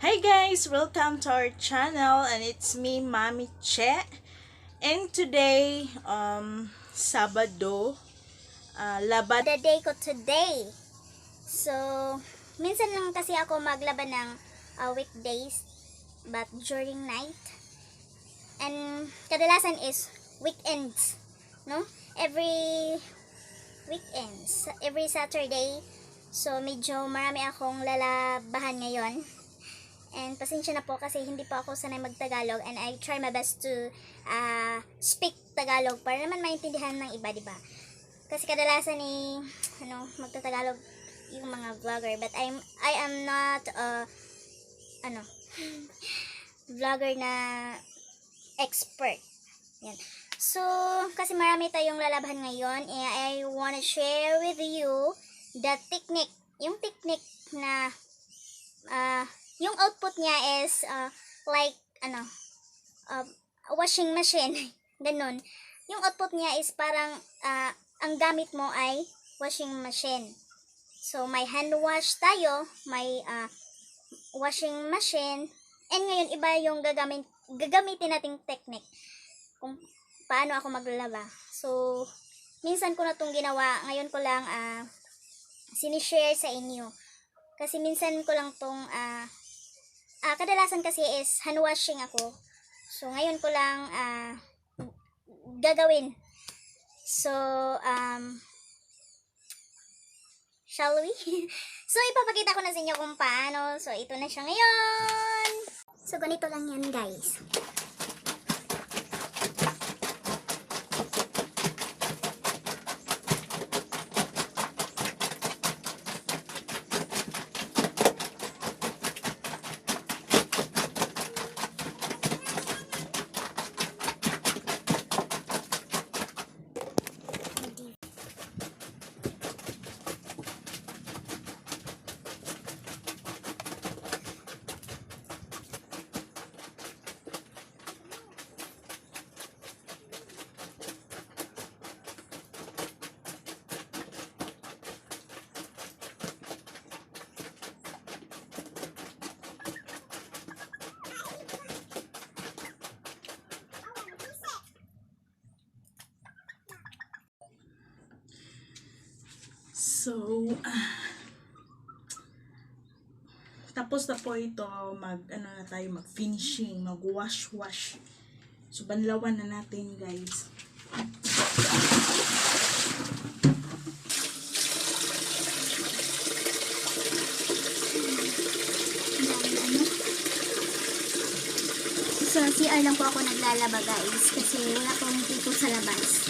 Hi guys! Welcome to our channel and it's me, Mami Che. And today, Sabado, labad. The day ko today. So, minsan lang kasi ako maglaban ng weekdays, but during night. And kadalasan is weekends, no? Every weekends, every Saturday. So, medyo marami akong lalabahan ngayon. And pasensya na po kasi hindi pa ako sanay mag-Tagalog and I try my best to speak Tagalog para naman maintindihan ng iba, diba? Kasi kadalasan magtatagalog yung mga vlogger, but I am not vlogger na expert. Yan. So, kasi marami tayong lalabahan ngayon, I wanna share with you the technique. Yung technique na yung output niya is like washing machine. Ganun. Yung output niya is parang ang gamit mo ay washing machine. So, may hand wash tayo, may washing machine, and ngayon iba yung gagamitin nating technique kung paano ako maglalaba. So, minsan ko na itong ginawa, ngayon ko lang sinishare sa inyo. Kasi minsan ko lang itong kadalasan kasi is hand washing ako. So, ngayon ko lang gagawin. So, shall we? So, ipapakita ko na sa inyo kung paano. So, ito na siya ngayon. So, ganito lang yan, guys. So, tapos na po ito, mag-finishing, mag-wash. So, banlawan na natin guys. So, CR lang po ako naglalaba, guys. Kasi wala pong tipo sa labas.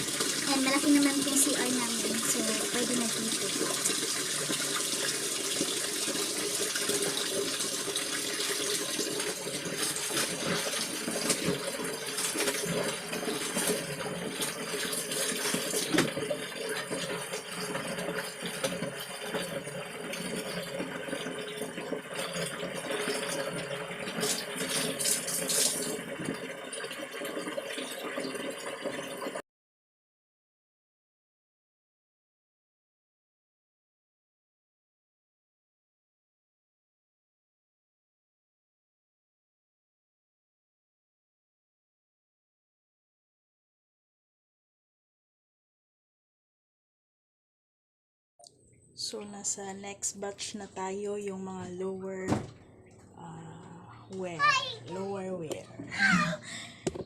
And malaki naman yung CR namin. So, pwede na dito. So, nasa next batch na tayo, yung mga lower wear.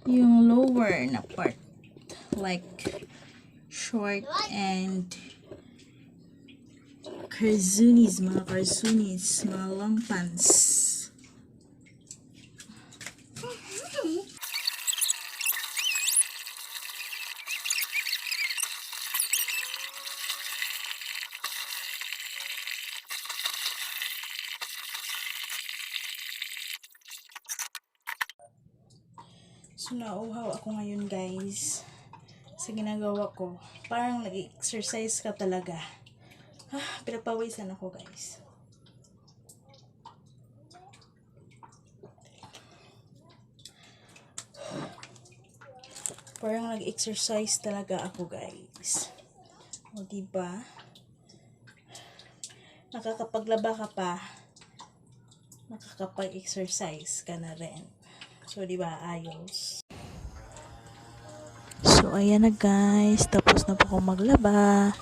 Yung lower na part. Like, short and mga karzunis, mga long pants. So, nauuhaw ako ngayon guys sa ginagawa ko. Parang nag-exercise ka talaga. Pinapawisan ako guys. Parang nag-exercise talaga ako guys. O diba? Nakakapaglaba ka pa. makakapag-exercise ka na rin. So, di ba, ayos. So, ayan na guys. Tapos na po akong maglaba.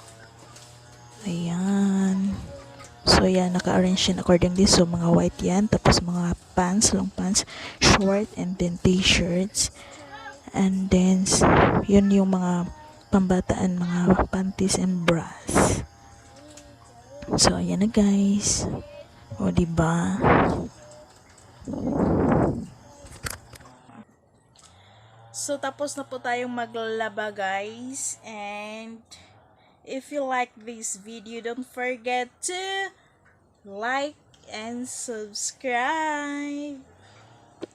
Ayan. So, yan. Naka-arrange yan accordingly. So, mga white yan. Tapos, mga pants, long pants, short, and then t-shirts. And then, yun yung mga pambataan, mga panties and bras. So, ayan na guys. O, diba? So, tapos na po tayong maglaba guys. And, if you like this video, don't forget to like and subscribe.